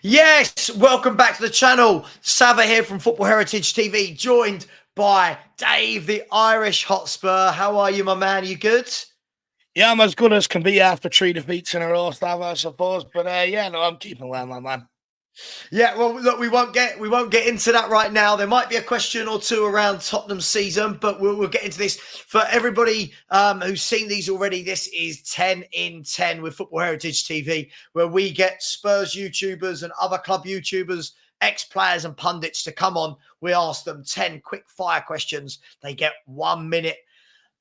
Yes, welcome back to the channel. Savva here from Football Heritage TV, joined by Dave, the Irish Hotspur. How are you, my man? You good? Yeah, I'm as good as can be after 3 defeats in a row, Savva, I suppose. But yeah, no, I'm keeping well, my man. Yeah, well, look, we won't get into that right now. There might be a question or two around Tottenham's season, but we'll get into this. For everybody who's seen these already, this is 10 in 10 with Football Heritage TV, where we get Spurs YouTubers and other club YouTubers, ex-players and pundits to come on. We ask them 10 quick fire questions. They get 1 minute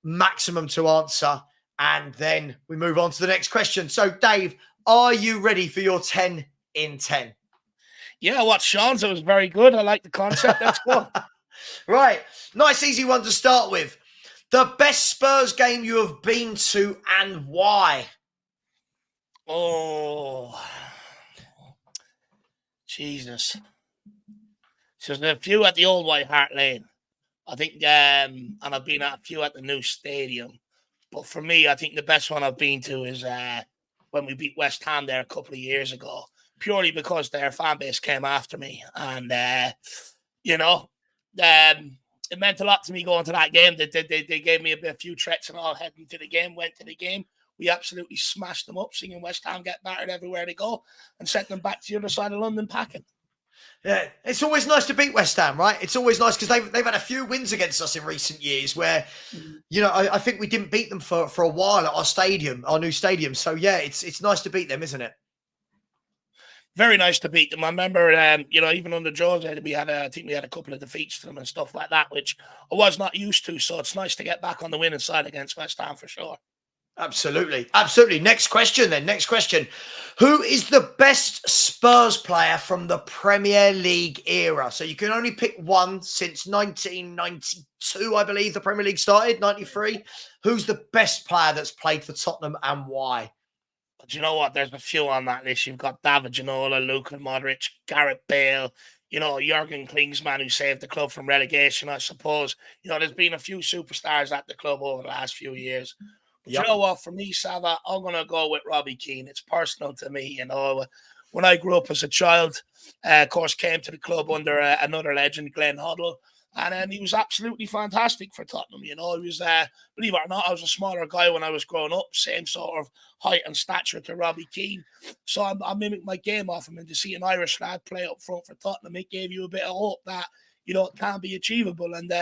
maximum to answer, and then we move on to the next question. So, Dave, are you ready for your 10 in 10? Yeah, what Sean's, it was very good. I like the concept. Let's go. Right. Nice, easy one to start with. The best Spurs game you have been to and why? Oh, Jesus. So there's a few at the old White Hart Lane. I think, and I've been at a few at the new stadium. But for me, I think the best one I've been to is when we beat West Ham there a couple of years ago, purely because their fan base came after me. And, it meant a lot to me going to that game. They gave me a few threats and all heading to the game, went to the game. We absolutely smashed them up, singing West Ham get battered everywhere they go, and sent them back to the other side of London packing. Yeah, it's always nice to beat West Ham, right? It's always nice because they've had a few wins against us in recent years where, I think we didn't beat them for a while at our stadium, our new stadium. So, yeah, it's nice to beat them, isn't it? Very nice to beat them. I remember, even under Jose, I think we had a couple of defeats to them and stuff like that, which I was not used to. So it's nice to get back on the winning side against West Ham for sure. Absolutely. Absolutely. Next question then. Next question. Who is the best Spurs player from the Premier League era? So you can only pick one since 1992, I believe the Premier League started, 93. Who's the best player that's played for Tottenham and why? But you know what? There's a few on that list. You've got David Ginola, Luka Modric, Gareth Bale, Jurgen Klinsmann, who saved the club from relegation, I suppose. There's been a few superstars at the club over the last few years. But you know what? For me, Savva, I'm going to go with Robbie Keane. It's personal to me. When I grew up as a child, of course, came to the club under another legend, Glenn Hoddle. And he was absolutely fantastic for Tottenham. He was, believe it or not, I was a smaller guy when I was growing up, same sort of height and stature to Robbie Keane. So I mimicked my game off him, and to see an Irish lad play up front for Tottenham, it gave you a bit of hope that, it can be achievable. And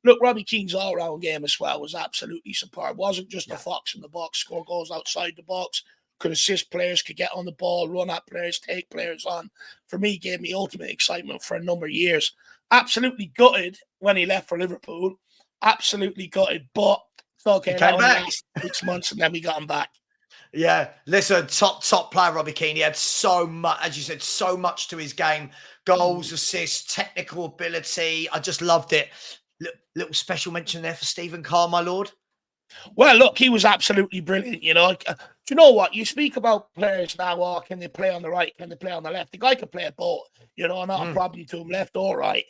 look, Robbie Keane's all-round game as well was absolutely superb. Wasn't just a fox in the box, score goals outside the box, could assist players, could get on the ball, run at players, take players on. For me, gave me ultimate excitement for a number of years. Absolutely gutted when he left for Liverpool. Absolutely gutted, but it's okay. He came back. Last 6 months, and then we got him back. Yeah, listen, top player, Robbie Keane. He had so much, as you said, so much to his game. Goals, assists, technical ability. I just loved it. Little special mention there for Stephen Carr, my lord. Well, look, he was absolutely brilliant. Do you know what? You speak about players now, can they play on the right? Can they play on the left? The guy can play both, not a problem to him, left or right.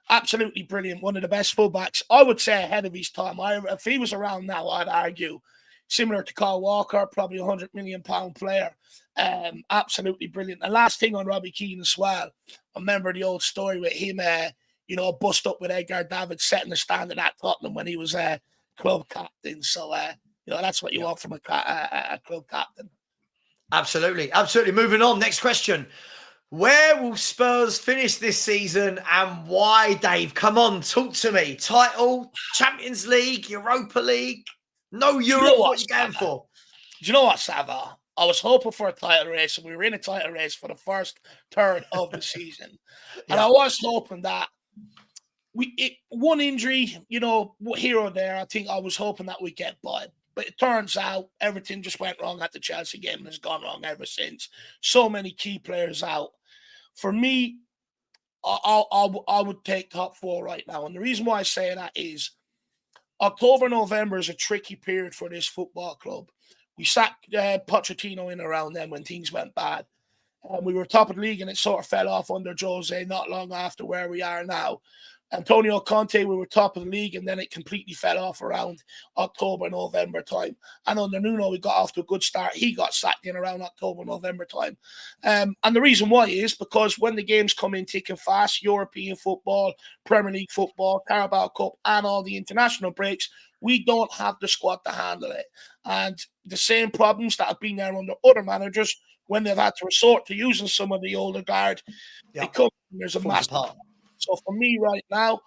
Absolutely brilliant. One of the best fullbacks, I would say, ahead of his time. If he was around now, I'd argue similar to Kyle Walker, probably £100 million player. Absolutely brilliant. The last thing on Robbie Keane as well, I remember the old story with him, bust up with Edgar Davids setting the standard at Tottenham when he was club captain. So, that's what you want from a club captain. Absolutely. Moving on. Next question. Where will Spurs finish this season and why, Dave? Come on, talk to me. Title, Champions League, Europa League? No Europe, what are you going for? Do you know what, Savva? I was hoping for a title race, and we were in a title race for the first third of the season. And I was hoping that one injury, here or there, I think I was hoping that we'd get by. But it turns out everything just went wrong at the Chelsea game and has gone wrong ever since. So many key players out. For me, I would take top four right now. And the reason why I say that is October, November is a tricky period for this football club. We sacked Pochettino in around then when things went bad. We were top of the league and it sort of fell off under Jose not long after where we are now. Antonio Conte, we were top of the league, and then it completely fell off around October, November time. And under Nuno, we got off to a good start. He got sacked in around October, November time. And the reason why is because when the games come in thick and fast, European football, Premier League football, Carabao Cup, and all the international breaks, we don't have the squad to handle it. And the same problems that have been there under other managers, when they've had to resort to using some of the older guard, there's a massive. So for me right now,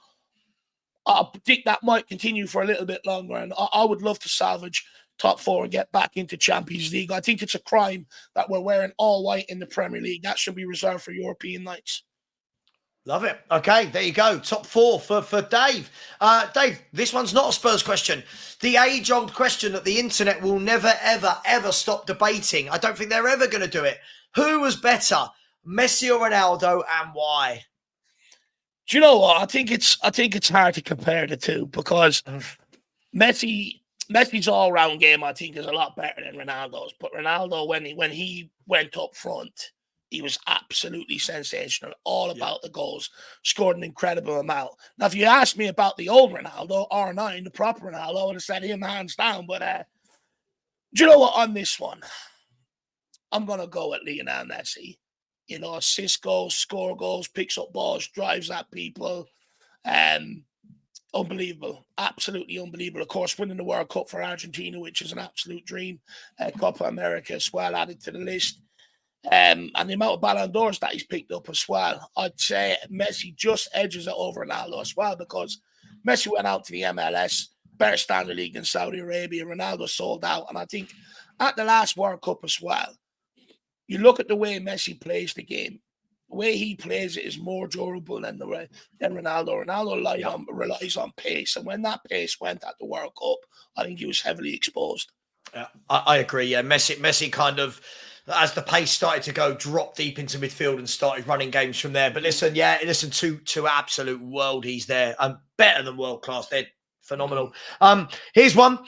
I predict that might continue for a little bit longer, and I would love to salvage top 4 and get back into Champions League. I think it's a crime that we're wearing all white in the Premier League. That should be reserved for European nights. Love it. Okay, there you go. Top 4 for Dave. Dave, this one's not a Spurs question. The age-old question that the internet will never, ever, ever stop debating. I don't think they're ever going to do it. Who was better, Messi or Ronaldo, and why? Do you know what? I think it's hard to compare the two because Messi's all-round game, I think, is a lot better than Ronaldo's. But Ronaldo, when he went up front, he was absolutely sensational, all about the goals, scored an incredible amount. Now, if you asked me about the old Ronaldo, R9, the proper Ronaldo, I would have said him hands down. But do you know what? On this one, I'm going to go at Lionel Messi. You know, assists goals, score goals, picks up balls, drives at people. Unbelievable. Absolutely unbelievable. Of course, winning the World Cup for Argentina, which is an absolute dream. Copa America as well, added to the list. And the amount of Ballon d'Ors that he's picked up as well. I'd say Messi just edges it over Ronaldo as well because Messi went out to the MLS, better standard league in Saudi Arabia. Ronaldo sold out. And I think at the last World Cup as well, you look at the way Messi plays the game. The way he plays it is more durable than Ronaldo. Ronaldo relies on pace. And when that pace went at the World Cup, I think he was heavily exposed. Yeah, I agree. Yeah, Messi kind of, as the pace started to go, dropped deep into midfield and started running games from there. But listen, two absolute worldies there, and better than world class. They're phenomenal. Here's one.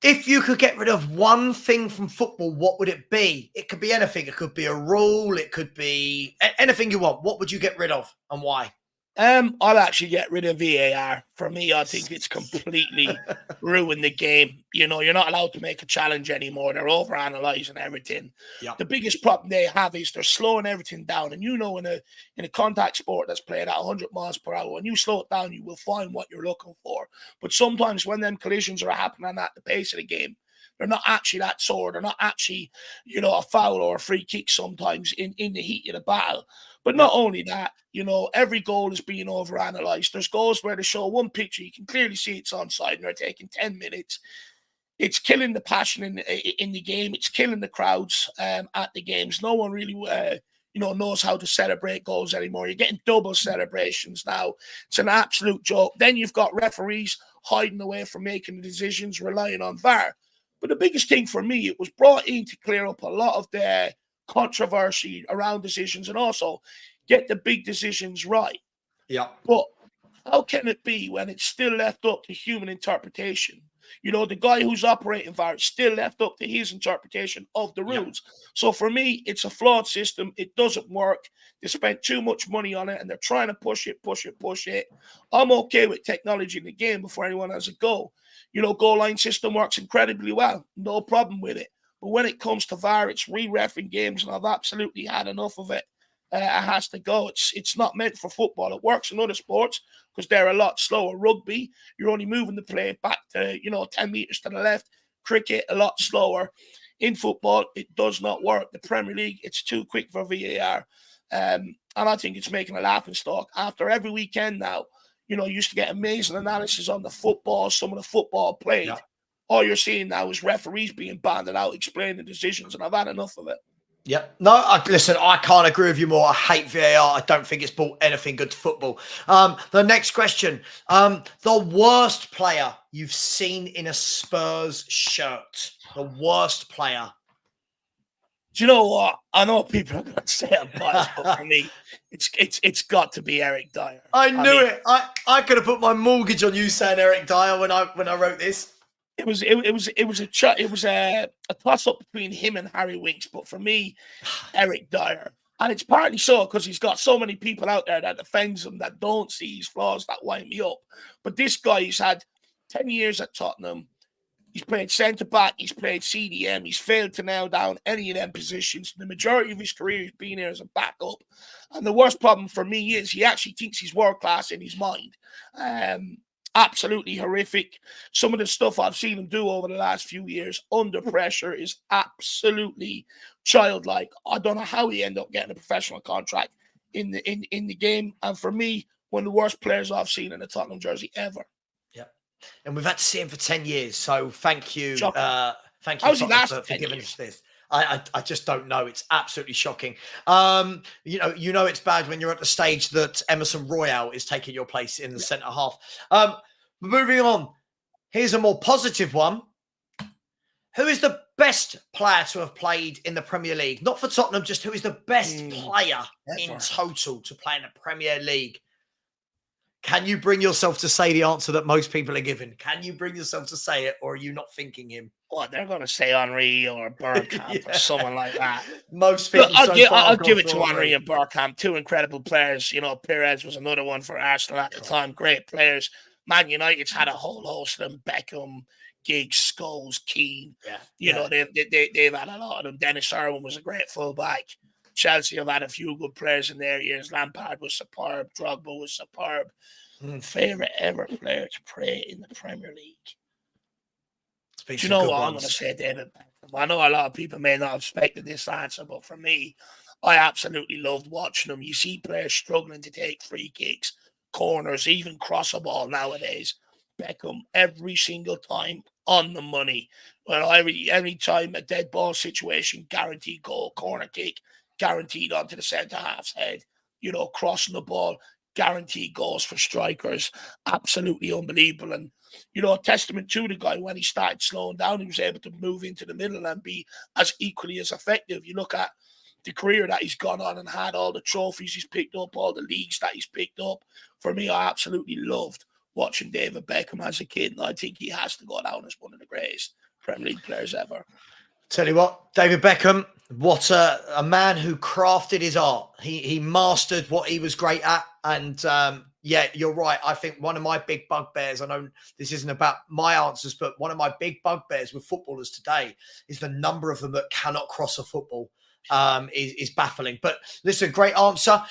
If you could get rid of one thing from football, what would it be? It could be anything. It could be a rule. It could be anything you want. What would you get rid of and why? I'll actually get rid of VAR. For me, I think it's completely ruined the game. You know, you're not allowed to make a challenge anymore. They're over-analyzing everything. The biggest problem they have is they're slowing everything down. And you know, in a contact sport that's played at 100 miles per hour, when you slow it down, you will find what you're looking for. But sometimes when them collisions are happening at the pace of the game, they're not actually that sore. They're not actually, you know, a foul or a free kick sometimes in the heat of the battle. But not only that, you know, every goal is being overanalyzed. There's goals where they show one picture, you can clearly see it's onside, and they're taking 10 minutes. It's killing the passion in the game. It's killing the crowds at the games. No one really, knows how to celebrate goals anymore. You're getting double celebrations now. It's an absolute joke. Then you've got referees hiding away from making the decisions, relying on VAR. But the biggest thing for me, it was brought in to clear up a lot of the controversy around decisions and also get the big decisions right. Yeah. But how can it be when it's still left up to human interpretation? You know, the guy who's operating VAR, it's still left up to his interpretation of the rules. So for me, it's a flawed system. It doesn't work. They spent too much money on it and they're trying to push it. I'm okay with technology in the game before anyone has a go. You know, goal line system works incredibly well. No problem with it. But when it comes to VAR, it's re-reffing games, and I've absolutely had enough of it. It has to go. It's not meant for football. It works in other sports because they're a lot slower. Rugby, you're only moving the play back to, 10 meters to the left. Cricket, a lot slower. In football, it does not work. The Premier League, it's too quick for VAR. And I think it's making a laughing stock. After every weekend now, you used to get amazing analysis on the football, some of the football played. Yeah. All you're seeing now is referees being banded out, explaining decisions, and I've had enough of it. Yeah. No, listen, I can't agree with you more. I hate VAR. I don't think it's brought anything good to football. The next question. The worst player you've seen in a Spurs shirt. The worst player. Do you know what? I know people are going to say I'm biased, but for me, it's got to be Eric Dyer. I knew it. I could have put my mortgage on you saying Eric Dyer when I wrote this. It was a toss up between him and Harry Winks, but for me, Eric Dyer. And it's partly so because he's got so many people out there that defends him that don't see his flaws that wind me up. But this guy, he's had 10 years at Tottenham. He's played centre back, he's played CDM, he's failed to nail down any of them positions. The majority of his career he's been here as a backup. And the worst problem for me is he actually thinks he's world class in his mind. Absolutely horrific. Some of the stuff I've seen him do over the last few years under pressure is absolutely childlike. I don't know how he ended up getting a professional contract in the game. And for me, one of the worst players I've seen in a Tottenham jersey ever. And we've had to see him for 10 years. So thank you. Thank you How's he lasted for giving years? us this. I just don't know. It's absolutely shocking. You know it's bad when you're at the stage that Emerson Royale is taking your place in the centre half. Moving on. Here's a more positive one. Who is the best player to have played in the Premier League? Not for Tottenham, just who is the best player in total to play in the Premier League? Can you bring yourself to say the answer that most people are given? Can you bring yourself to say it, or are you not thinking him? Well, they're going to say Henry or Bergkamp or someone like that. Most people I'll give it to Henry and Bergkamp, two incredible players. You know, Perez was another one for Arsenal at the time. Great players. Man United's had a whole host of them. Beckham, Giggs, Scholes, Keane. You know, they've had a lot of them. Dennis Irwin was a great fullback. Chelsea have had a few good players in their years. Lampard was superb. Drogba was superb. Favorite ever player to play in the Premier League. Do you know what I'm going to say, David? I know a lot of people may not have expected this answer, but for me, I absolutely loved watching them. You see players struggling to take free kicks, corners, even cross a ball nowadays. Beckham, every single time on the money. Well, every time a dead ball situation, guaranteed goal, corner kick, guaranteed onto the centre half's head, you know, crossing the ball, guaranteed goals for strikers. Absolutely unbelievable. And, you know, a testament to the guy when he started slowing down, he was able to move into the middle and be as equally as effective. You look at the career that he's gone on and had, all the trophies he's picked up, all the leagues that he's picked up. For me, I absolutely loved watching David Beckham as a kid, and I think he has to go down as one of the greatest Premier League players ever. Tell you what, David Beckham, what a man who crafted his art. He mastered what he was great at. And yeah, you're right. I think one of my big bugbears, I know this isn't about my answers, but one of my big bugbears with footballers today is the number of them that cannot cross a football is baffling. But listen, great answer.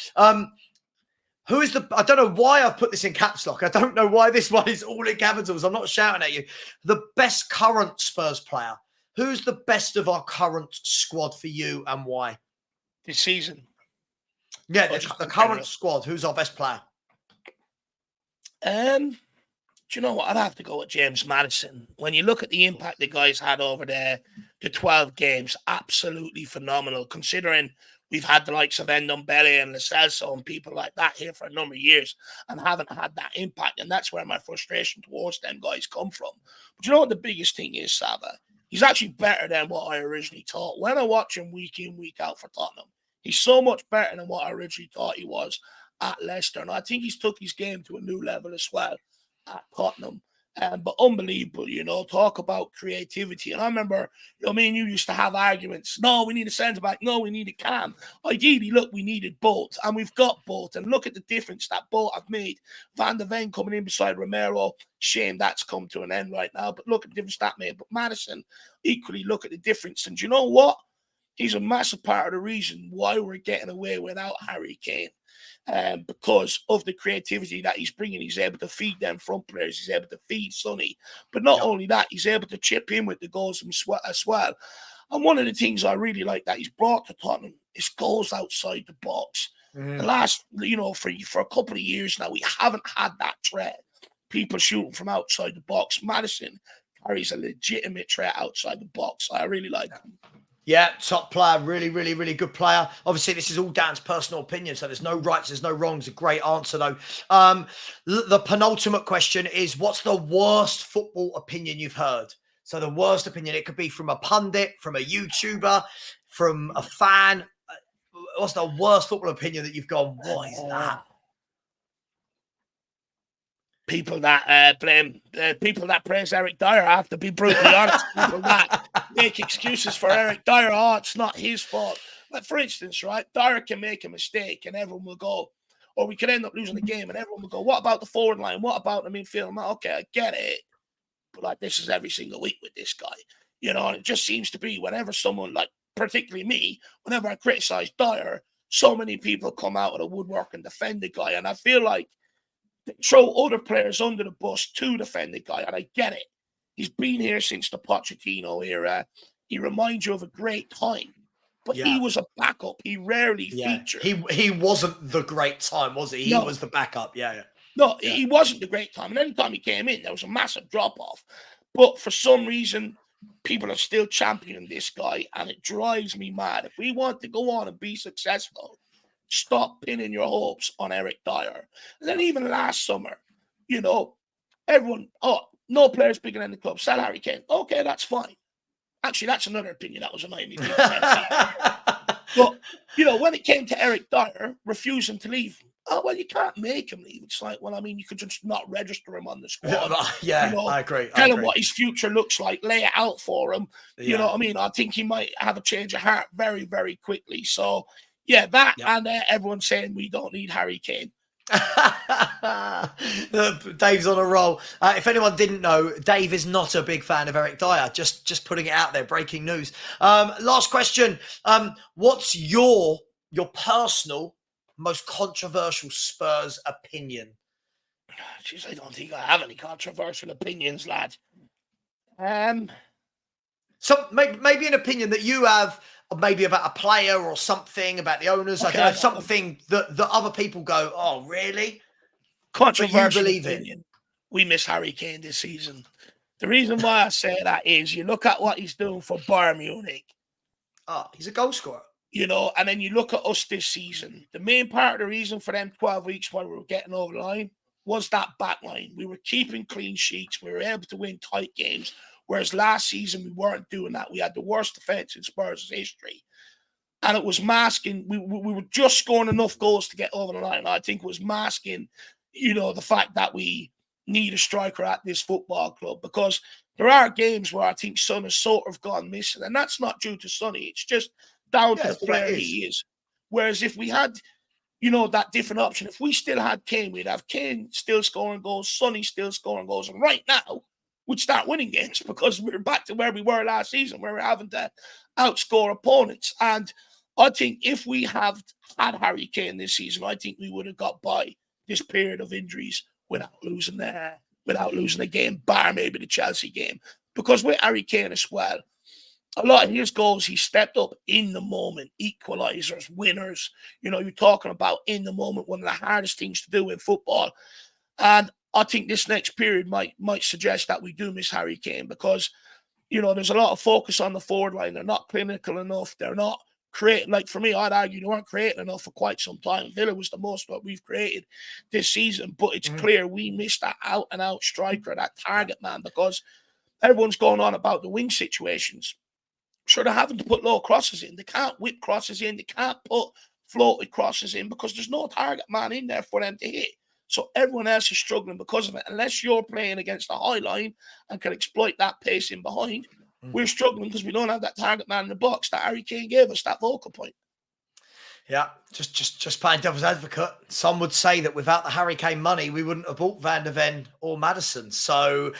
Who is I don't know why I've put this in caps lock. I don't know why this one is all in capitals. I'm not shouting at you. The best current Spurs player. Who's the best of our current squad for you and why? This season? Yeah, the current squad. Who's our best player? Do you know what? I'd have to go with James Maddison. When you look at the impact the guy's had over the 12 games, absolutely phenomenal, considering we've had the likes of Ndombele and Lo Celso and people like that here for a number of years and haven't had that impact. And that's where my frustration towards them guys come from. But you know what the biggest thing is, Savva? He's actually better than what I originally thought. When I watch him week in, week out for Tottenham, he's so much better than what I originally thought he was at Leicester. And I think he's took his game to a new level as well at Tottenham. But unbelievable, you know, talk about creativity. And I remember, you know, me and you used to have arguments. No, we need a centre-back. No, we need a cam. Ideally, look, we needed both. And we've got both. And look at the difference that both have made. Van der Ven coming in beside Romero. Shame that's come to an end right now. But look at the difference that made. But Maddison, equally look at the difference. And you know what? He's a massive part of the reason why we're getting away without Harry Kane. Because of the creativity that he's bringing. He's able to feed them front players. He's able to feed Sonny. But not only that, he's able to chip in with the goals as well. And one of the things I really like that he's brought to Tottenham is goals outside the box. The last, you know, for a couple of years now, we haven't had that threat. People shooting from outside the box. Maddison carries a legitimate threat outside the box. I really like him. Yeah, top player, really, really, really good player. Obviously, this is all down to personal opinion, so there's no rights, there's no wrongs. A great answer, though. The penultimate question is, what's the worst football opinion you've heard? So the worst opinion, it could be from a pundit, from a YouTuber, from a fan. What's the worst football opinion that you've gone, what is that? People that praise Eric Dyer, I have to be brutally honest. People that make excuses for Eric Dyer. Oh, it's not his fault. Like, for instance, right, Dyer can make a mistake and everyone will go, or we could end up losing the game and everyone will go, what about the forward line? What about the midfield? I'm like, okay, I get it. But like, this is every single week with this guy. And it just seems to be whenever someone, like particularly me, whenever I criticize Dyer, so many people come out of the woodwork and defend the guy. And I feel like they throw other players under the bus to defend the guy. And I get it. He's been here since the Pochettino era. He reminds you of a great time. But he was a backup. He rarely featured. He wasn't the great time, was he? He was the backup. No, he wasn't the great time. And anytime he came in, there was a massive drop-off. But for some reason, people are still championing this guy, and it drives me mad. If we want to go on and be successful, stop pinning your hopes on Eric Dyer. And then even last summer, everyone, no players bigger than the club, sell Harry Kane. Okay, that's fine. Actually, that's another opinion that was annoying me. But, when it came to Eric Dyer refusing to leave, oh, well, you can't make him leave. It's like, well, I mean, you could just not register him on the squad. I agree. Tell him what his future looks like, lay it out for him. You know what I mean? I think he might have a change of heart very, very quickly. So, and everyone's saying we don't need Harry Kane. Dave's on a roll. If anyone didn't know, Dave is not a big fan of Eric Dyer. Just putting it out there, breaking news. Last question. What's your personal most controversial Spurs opinion? Jeez, I don't think I have any controversial opinions, lad. So maybe an opinion that you have, maybe about a player or something, about the owners. Okay. I don't know, something that other people go, oh, really? Controversial opinion. We miss Harry Kane this season. The reason why I say that is you look at what he's doing for Bayern Munich. Oh, he's a goal scorer. And then you look at us this season. The main part of the reason for them 12 weeks while we were getting over the line was that back line. We were keeping clean sheets. We were able to win tight games. Whereas last season, we weren't doing that. We had the worst defense in Spurs' history. And it was masking. We were just scoring enough goals to get over the line. I think it was masking, the fact that we need a striker at this football club. Because there are games where I think Son has sort of gone missing. And that's not due to Sonny. It's just down to the player he is. Whereas if we had, that different option, if we still had Kane, we'd have Kane still scoring goals, Sonny still scoring goals. And right now, we'd start winning games because we're back to where we were last season, where we're having to outscore opponents. And I think if we have had Harry Kane this season, I think we would have got by this period of injuries without losing a game, bar maybe the Chelsea game. Because with Harry Kane as well, a lot of his goals, he stepped up in the moment, equalizers, winners. You're talking about in the moment, one of the hardest things to do in football. And I think this next period might suggest that we do miss Harry Kane because, there's a lot of focus on the forward line. They're not clinical enough. They're not creating. Like, for me, I'd argue they weren't creating enough for quite some time. Villa was the most what we've created this season. But it's clear we missed that out-and-out striker, that target man, because everyone's going on about the wing situations. Sure, they're having to put low crosses in. They can't whip crosses in. They can't put floated crosses in because there's no target man in there for them to hit. So everyone else is struggling because of it. Unless you're playing against a high line and can exploit that pace in behind, we're struggling because we don't have that target man in the box that Harry Kane gave us, that focal point. Yeah, just playing devil's advocate. Some would say that without the Harry Kane money, we wouldn't have bought Van der Ven or Maddison. So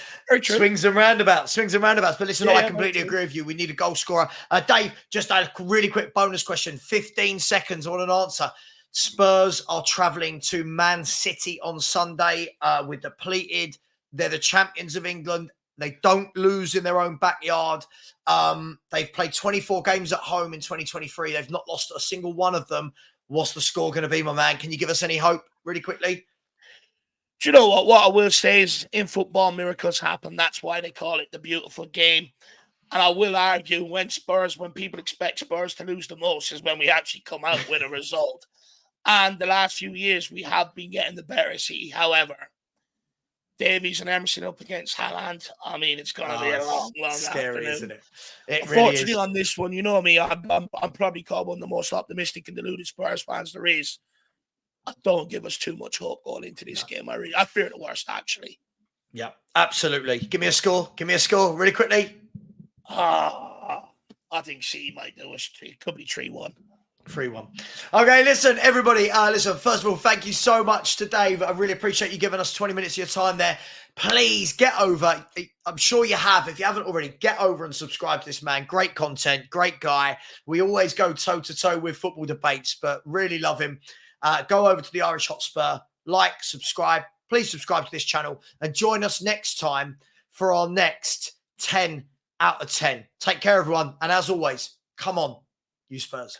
swings and roundabouts. But listen, I completely agree with you. We need a goal scorer. Dave, just a really quick bonus question. 15 seconds. I want an answer. Spurs are travelling to Man City on Sunday with depleted. They're the champions of England. They don't lose in their own backyard. They've played 24 games at home in 2023. They've not lost a single one of them. What's the score going to be, my man? Can you give us any hope really quickly? Do you know what? What I will say is in football, miracles happen. That's why they call it the beautiful game. And I will argue when people expect Spurs to lose the most is when we actually come out with a result. And the last few years, we have been getting the better City. However, Davies and Emerson up against Haaland. I mean, it's going to be a long scary, afternoon. Isn't it? It Unfortunately, really is. on this one, you know me, I'm probably called one of the most optimistic and deluded Spurs fans there is. Don't give us too much hope going into this game. I fear the worst, actually. Yeah, absolutely. Give me a score. Really quickly. I think City might do us. It could be 3-1. 3-1. Okay, listen, everybody. Listen, first of all, thank you so much to Dave. I really appreciate you giving us 20 minutes of your time there. Please get over. I'm sure you have. If you haven't already, get over and subscribe to this man. Great content, great guy. We always go toe-to-toe with football debates, but really love him. Go over to the Irish Hotspur, like, subscribe. Please subscribe to this channel and join us next time for our next 10 out of 10. Take care, everyone. And as always, come on, you Spurs.